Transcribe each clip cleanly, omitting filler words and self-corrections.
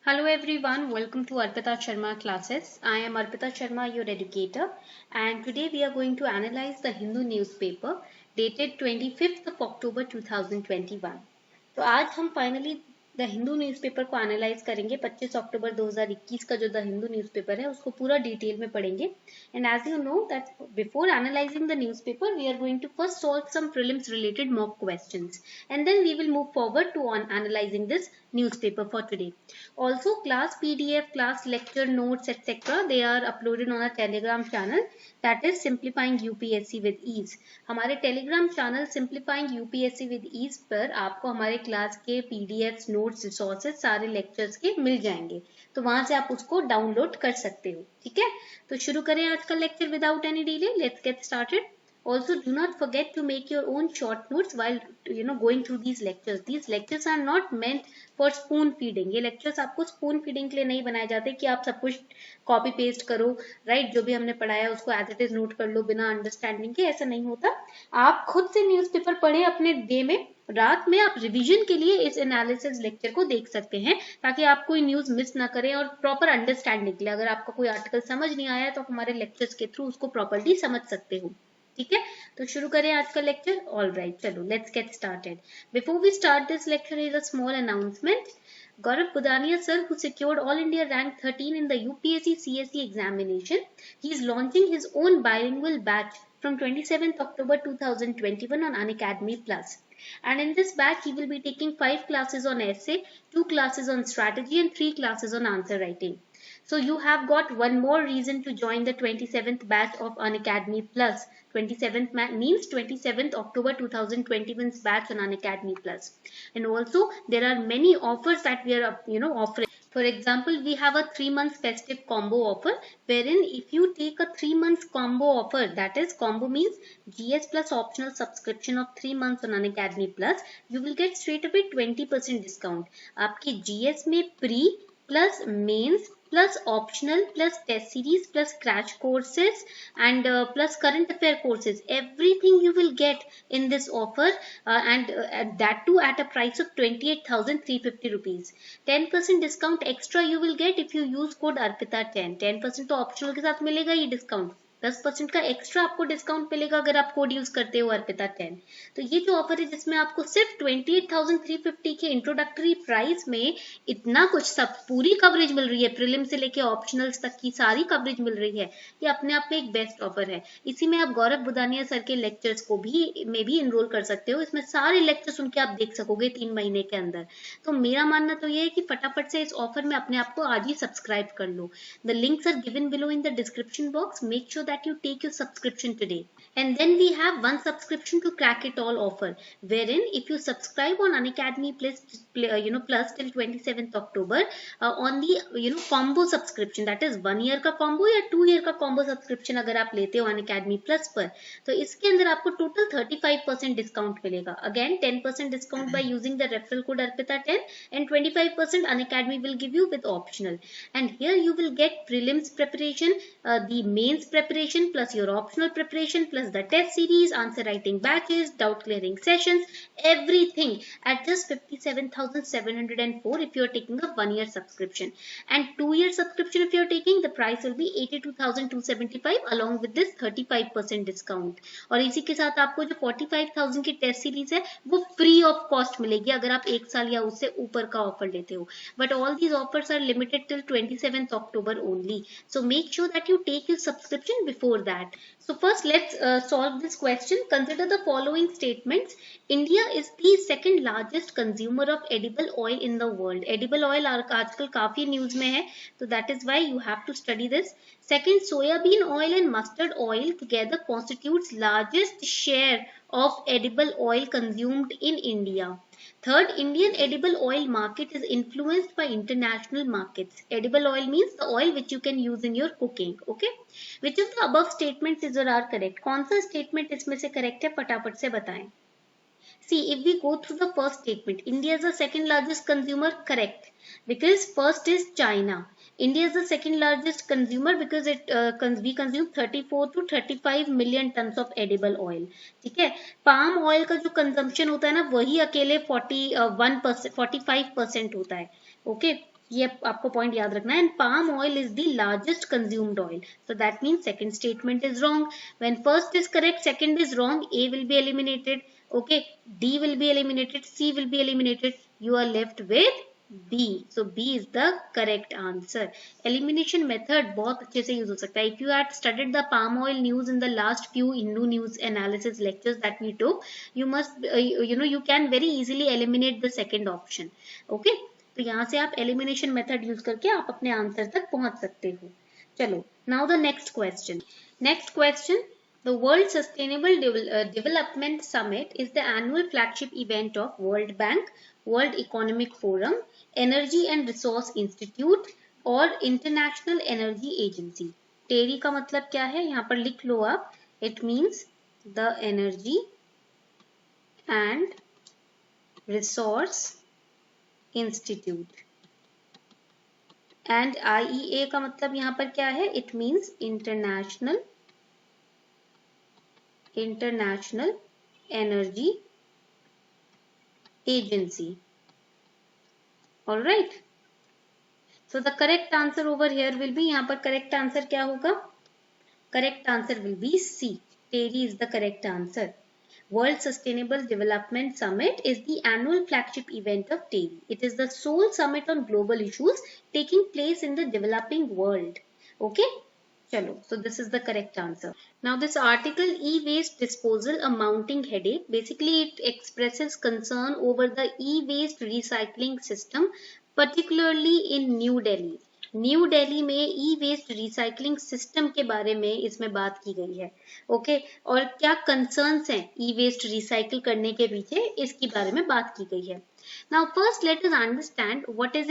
Hello everyone, welcome to Arpita Sharma classes. I am Arpita Sharma, your educator, and today we are going to analyze the Hindu newspaper dated 25th of October 2021. तो आज हम finally the Hindu newspaper को analyse करेंगे। 25 अक्टूबर 2021 का जो the Hindu newspaper है उसको पूरा डिटेल में पढ़ेंगे। And as you know that before analysing the newspaper we are going to first solve some prelims related mock questions and then we will move forward to on analysing this newspaper for today. Also, class PDF, class lecture notes, etc. they are uploaded on a Telegram channel that is Simplifying UPSC with Ease. हमारे Telegram channel Simplifying UPSC with Ease पर आपको हमारे class के PDFs, notes, resources सारे lectures के मिल जाएंगे, तो वहां से आप उसको डाउनलोड कर सकते हो। ठीक है, तो शुरू करें आज का lecture without any delay. Let's get started. Also, do not forget to make your own short notes while going through these lectures. These lectures are not meant for spoon feeding. ये lectures आपको spoon feeding के लिए नहीं बनाए जाते कि आप सब कुछ copy paste करो, right? जो भी हमने पढ़ाया उसको as it is note कर लो बिना understanding के, ऐसा नहीं होता। आप खुद से newspaper पढ़े अपने डे में, रात में आप रिवीजन के लिए इस एनालिसिस लेक्चर को देख सकते हैं ताकि आप कोई न्यूज मिस ना करें और प्रॉपर अंडरस्टैंडिंग के लिए अगर आपका कोई आर्टिकल समझ नहीं आया तो आप हमारे लेक्चर्स के थ्रू उसको प्रॉपरली समझ सकते हो। ठीक है, तो शुरू करें आज का लेक्चर। ऑल राइट, चलो let's get started. Before we start this lecture is a small announcement. Gaurav Budania sir, who secured All India rank 13 in the UPSC CSE examination, he is launching his own bilingual batch from 27th October 2021 on Unacademy Plus. And in this batch, he will be taking 5 classes on essay, 2 classes on strategy, and 3 classes on answer writing. So you have got one more reason to join the 27th batch of Unacademy Plus. 27th means 27th October 2021's batch on Unacademy Plus. And also there are many offers that we are offering. For example, we have a 3 months festive combo offer wherein if you take a 3 months combo offer, that is combo means GS plus optional subscription of 3 months on Unacademy Plus, you will get straight away 20% discount. आपकी GS में pre plus mains plus optional plus test series plus crash courses and plus current affair courses, everything you will get in this offer and that too at a price of 28,350 rupees. 10% discount extra you will get if you use code ARPITA10. 10% तो optional के साथ मिलेगा ये discount, 10% का extra आपको discount मिलेगा अगर आप कोड यूज करते हो अर्पिता 10। तो ये जो ऑफर है जिसमें आपको सिर्फ 28,350 के इंट्रोडक्टरी प्राइस में इतना कुछ सब पूरी कवरेज मिल रही है, प्रीलिम से लेके ऑप्शनल्स तक की सारी कवरेज मिल रही है। ये अपने आप में एक बेस्ट ऑफर है। इसी में आप गौरव बुदानिया सर के लेक्चर्स को भी इनरोल कर सकते हो। इसमें सारे लेक्चर सुन के आप देख सकोगे 3 महीने के अंदर। तो मेरा मानना तो ये है कि फटाफट से इस ऑफर में अपने आप को आज ही सब्सक्राइब कर लो। The links are given below in the description box. Make sure that you take your subscription today. And then we have one subscription to crack it all offer wherein if you subscribe on Unacademy Plus till 27th October on the combo subscription, that is 1 year का combo या 2 year का combo subscription अगर आप लेते हो Unacademy Plus पर, तो इसके अंदर आपको total 35% डिस्काउंट मिलेगा। Again 10% discount by using the referral code ARPITA10 and 25% Unacademy will give you with optional. And here you will get prelims preparation, the mains preparation plus your optional preparation plus the test series, answer writing batches, doubt clearing sessions, everything at just 57,704 if you are taking a 1 year subscription. And 2 year subscription if you are taking, the price will be 82,275 along with this 35% discount. और इसी के साथ आपको जो 45,000 की test series है वो free of cost मिलेगी अगर आप 1 साल या उससे ऊपर का ऑफर लेते हो। But all these offers are limited till 27th October only. So make sure that you take your subscription before that. So first let's solve this question. Consider the following statements. India is the second largest consumer of edible oil in the world. Edible oil आजकल काफी news में है, तो that is why you have to study this. Second, soybean oil and mustard oil together constitutes largest share of edible oil consumed in India. Third, Indian edible oil market is influenced by international markets. Edible oil means the oil which you can use in your cooking. Okay? Which of the above statements is or are correct? कौन सा statement इसमें से correct है, फटाफट से बताएं. See, if we go through the first statement, India is the second largest consumer, correct. Because first is China. India is the second largest consumer because we consume 34 to 35 million tons of edible oil. ठीक है, palm oil का जो consumption होता है ना वही अकेले 45% होता है। ओके, ये आपको पॉइंट याद रखना है. And palm oil is the largest consumed oil. So that means second statement is wrong. When first is correct, second is wrong, A will be eliminated. Okay, D will be eliminated, C will be eliminated. You are left with B. So B is the correct answer. Elimination method बहुत अच्छे से use हो सकता है. If you had studied the palm oil news in the last few Hindu news analysis lectures that we took, you must you can very easily eliminate the second option. Okay, तो यहाँ से आप elimination method use करके आप अपने answer तक पहुंच सकते हो. चलो, now the next question. Next question. The World Sustainable Development Summit is the annual flagship event of World Bank, World Economic Forum, Energy and Resource Institute और International Energy Agency. TERI का मतलब क्या है? यहाँ पर लिख लो आप. It means the Energy and Resource Institute. And IEA का मतलब यहाँ पर क्या है? It means International Energy Agency. All right. So the correct answer over here will be, यहाँ पर correct answer क्या होगा? Correct answer will be C. TERI is the correct answer. World Sustainable Development Summit is the annual flagship event of TERI. It is the sole summit on global issues taking place in the developing world. Okay. Chalo, so this is the correct answer. Now this article, e-waste disposal, a mounting headache. Basically it expresses concern over the e-waste recycling system, particularly in New Delhi. New Delhi में ई waste recycling system के बारे में इसमें बात की गई है. Okay, और क्या कंसर्न्स हैं ई वेस्ट रिसाइकल करने के पीछे, इसके बारे में बात की गई है. Now first let us understand what is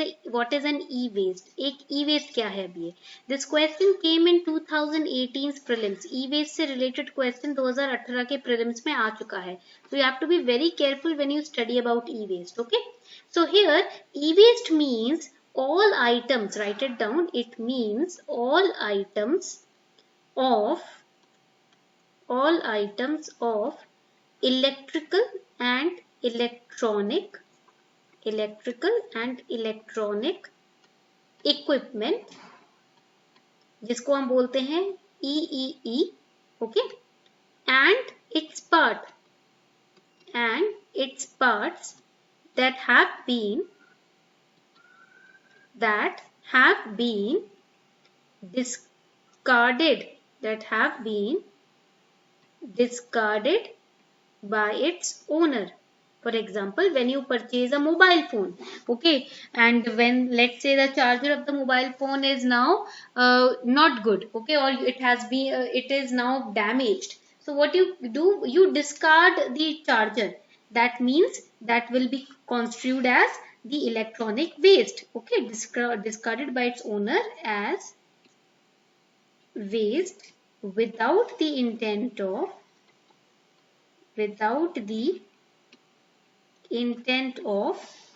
an e-waste. एक e-waste क्या है अभी? This question came in 2018's prelims. e-waste से related question 2018 के prelims में आ चुका है. So you have to be very careful when you study about e-waste. Okay. So here e-waste means all items. Write it down. It means all items of electrical and electronic equipment, जिसको हम बोलते हैं EEE. Okay, and its parts that have been discarded by its owner. For example, when you purchase a mobile phone, okay, and when let's say the charger of the mobile phone is now not good, okay, or it is now damaged. So what you do, you discard the charger. That means that will be construed as the electronic waste. Okay, discarded by its owner as waste without the intent of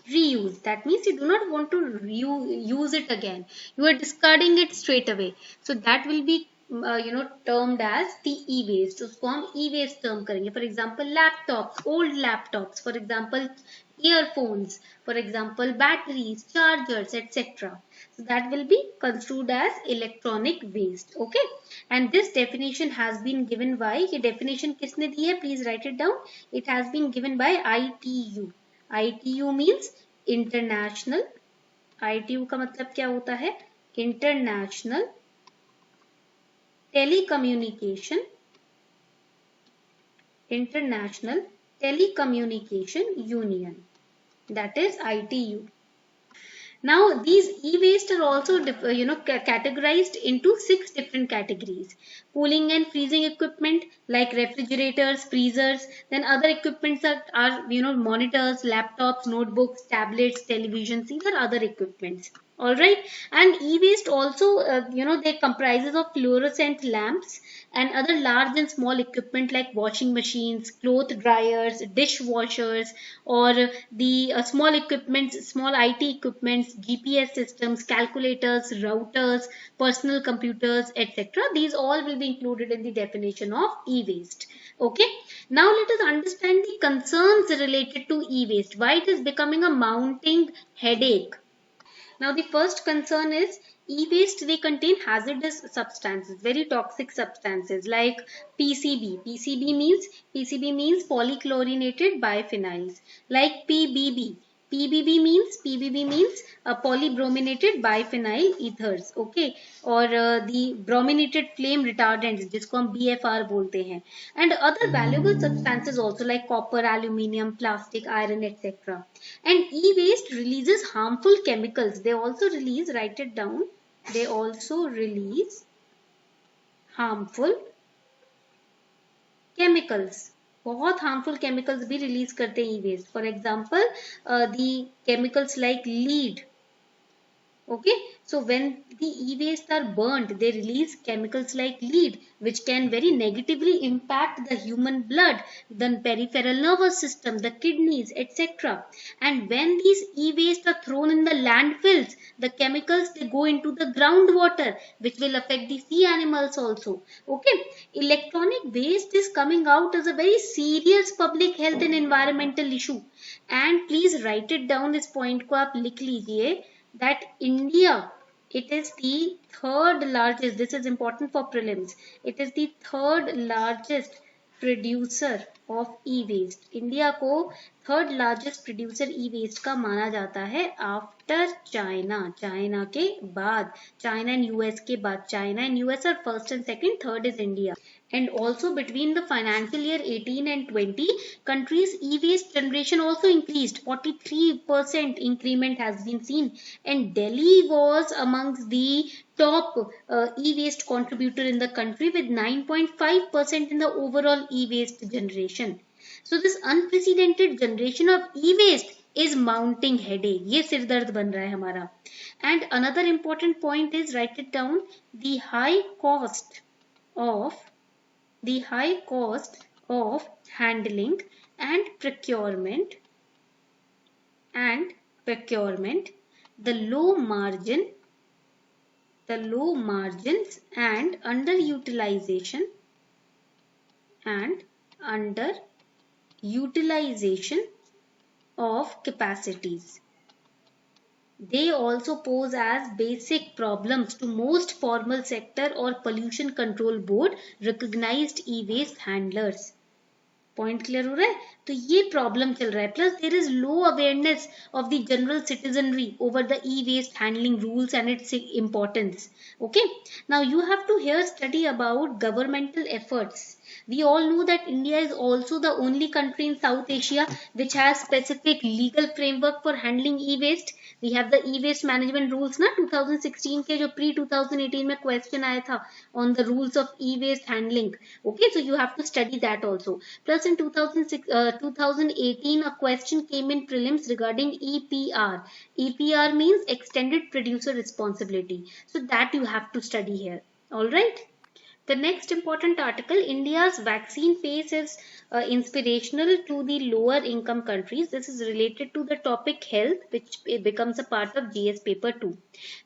reuse. That means you do not want to use it again. You are discarding it straight away. So that will be termed as the e-waste. उसको हम e-waste term करेंगे. For example, laptops, old laptops. For example, earphones. For example, batteries, chargers, etc. So that will be construed as electronic waste. Okay. And this definition has been given by, ये definition किसने दी है? Please write it down. It has been given by ITU. ITU means international. ITU का मतलब क्या होता है? International Telecommunication Union. That is ITU. Now these e-waste are also categorized into 6 different categories. Cooling and freezing equipment like refrigerators, freezers. Then other equipments are monitors, laptops, notebooks, tablets, televisions. These are other equipments. All right, and e-waste also they comprises of fluorescent lamps and other large and small equipment like washing machines, cloth dryers, dishwashers, or the small equipments, small IT equipments, GPS systems, calculators, routers, personal computers, etc. These all will be included in the definition of e-waste. Okay, now let us understand the concerns related to e-waste, why it is becoming a mounting headache. Now the first concern is e-waste. They contain hazardous substances, very toxic substances like PCB. PCB means polychlorinated biphenyls, like PBB. PBB means polybrominated biphenyl ethers, okay, or the brominated flame retardants जिसको हम BFR बोलते हैं, and other valuable substances also like copper, aluminium, plastic, iron, etc. And e-waste releases harmful chemicals. They also release, write it down, they also release harmful chemicals. बहुत harmful chemicals भी release करते हैं e-waste. For example, the chemicals like lead. Okay, so when the e-waste are burnt, they release chemicals like lead, which can very negatively impact the human blood, the peripheral nervous system, the kidneys, etc. And when these e-waste are thrown in the landfills, the chemicals, they go into the groundwater, which will affect the sea animals also. Okay, electronic waste is coming out as a very serious public health and environmental issue. And please write it down, this point को आप लिख लीजिए, that India, it is the third largest, this is important for prelims, it is the third largest producer of e-waste. India को third largest producer e-waste का माना जाता है after China. China के बाद, China and US के बाद, China and US are first and second, third is India. And also between the financial year 18 and 20, countries e-waste generation also increased. 43% increment has been seen, and Delhi was amongst the top e-waste contributor in the country with 9.5% in the overall e-waste generation. So this unprecedented generation of e-waste is mounting headache. ये सिर दर्द बन रहा है हमारा. And another important point is, write it down, the high cost of handling and procurement, the low margins and underutilization of capacities. They also pose as basic problems to most formal sector or pollution control board recognized e-waste handlers. Point clear हो रहा है? तो ये problem चल रहा है. Plus there is low awareness of the general citizenry over the e-waste handling rules and its importance. Okay. Now you have to here study about governmental efforts. We all know that India is also the only country in South Asia which has specific legal framework for handling e-waste. We have the e-waste management rules ना 2016 के जो pre-2018 में question आया था on the rules of e-waste handling. Okay, so you have to study that also. Plus in 2018 a question came in prelims regarding EPR. EPR means extended producer responsibility. So that you have to study here. All right. The next important article, India's vaccine pace is inspirational to the lower income countries. This is related to the topic health, which becomes a part of GS paper 2.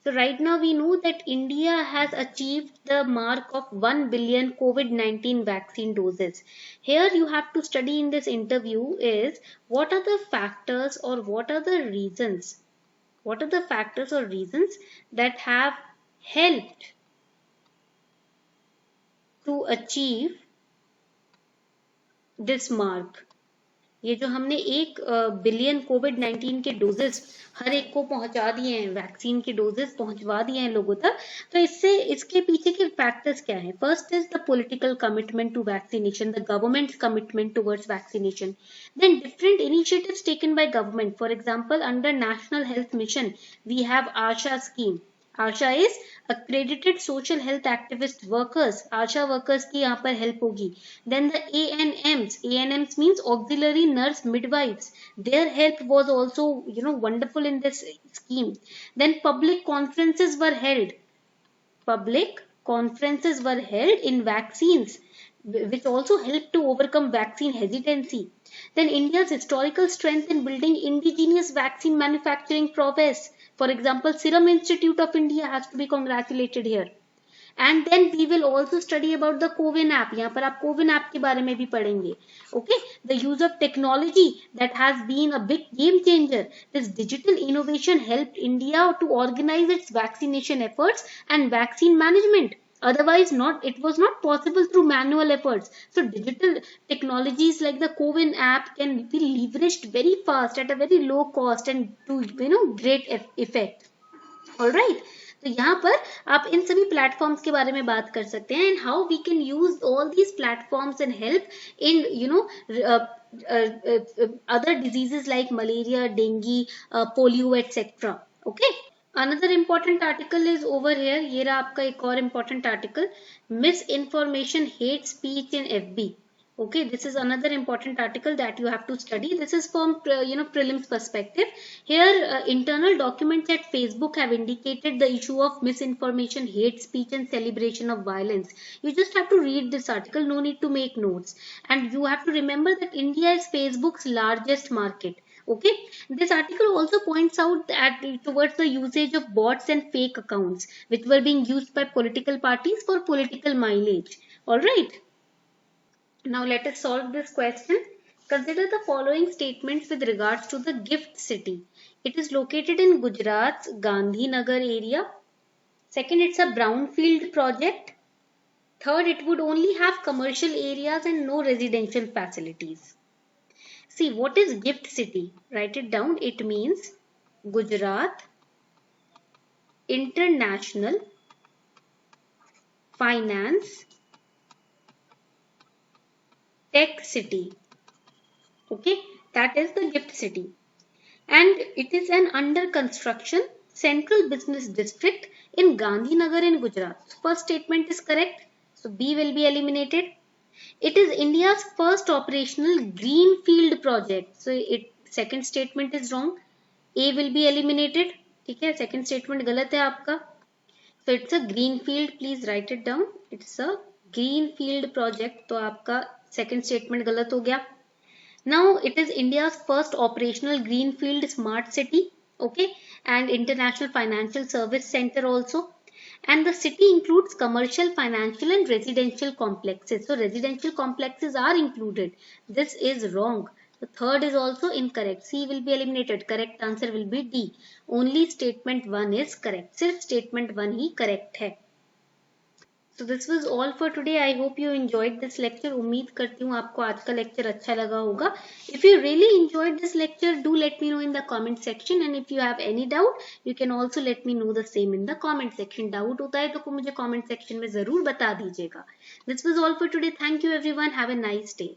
So right now we know that India has achieved the mark of 1 billion COVID-19 vaccine doses. Here you have to study in this interview is what are the factors or what are the reasons that have helped to achieve this mark. ये जो हमने 1 billion कोविड-19 के doses हर एक को पहुंचा दिए हैं, vaccine के डोजेस पहुंचवा दिए हैं लोगों तक, तो इसके पीछे के फैक्टर्स क्या हैं? First is the political commitment to vaccination, the government's commitment towards vaccination, then different initiatives taken by government. For example under national health mission we have ASHA scheme. ASHA is accredited social health activist workers. ASHA workers की यहाँ पर help होगी. Then the ANMs means auxiliary nurse midwives. Their help was also wonderful in this scheme. Then public conferences were held in vaccines, which also helped to overcome vaccine hesitancy. Then India's historical strength in building indigenous vaccine manufacturing prowess. For example, Serum Institute of India has to be congratulated here. And then we will also study about the CoWIN app. यहाँ पर आप CoWIN app के बारे में भी पढ़ेंगे. Okay, the use of technology that has been a big game changer. This digital innovation helped India to organize its vaccination efforts and vaccine management. Otherwise, it was not possible through manual efforts. So digital technologies like the CoWIN app can be leveraged very fast at a very low cost and to great effect. All right. तो यहाँ पर आप इन सभी platforms के बारे में बात कर सकते हैं, and how we can use all these platforms and help in other diseases like malaria, dengue, polio, etc. Okay. Another important article is over here. ये रहा आपका एक और important article, misinformation, hate speech in FB. Okay, this is another important article that you have to study. This is from prelims perspective. Here internal documents at Facebook have indicated the issue of misinformation, hate speech and celebration of violence. You just have to read this article, no need to make notes. And you have to remember that India is Facebook's largest market. Okay, this article also points out that towards the usage of bots and fake accounts which were being used by political parties for political mileage. All right. Now let us solve this question. Consider the following statements with regards to the GIFT City. It is located in Gujarat's Gandhinagar area. Second, it's a brownfield project. Third, it would only have commercial areas and no residential facilities. See, what is GIFT City? Write it down. It means Gujarat International Finance Tech City. Okay, that is the GIFT City. And it is an under construction central business district in Gandhinagar in Gujarat. First statement is correct. So B will be eliminated. It is India's first operational greenfield project. So second statement is wrong. A will be eliminated. ठीक है, second statement गलत है आपका. So it's a greenfield. Please write it down. It's a greenfield project. तो आपका second statement गलत हो गया. Now it is India's first operational greenfield smart city, okay, and international financial service center also. And the city includes commercial, financial and residential complexes. So residential complexes are included. This is wrong. The third is also incorrect. C will be eliminated. Correct answer will be D. Only statement 1 is correct. सिर्फ statement 1 ही correct है. So this was all for today. I hope you enjoyed this lecture. उम्मीद करती हूँ आपको आज का lecture अच्छा लगा होगा. If you really enjoyed this lecture, do let me know in the comment section. And if you have any doubt, you can also let me know the same in the comment section. Doubt होता है तो मुझे comment section में ज़रूर बता दीजिएगा. This was all for today. Thank you everyone. Have a nice day.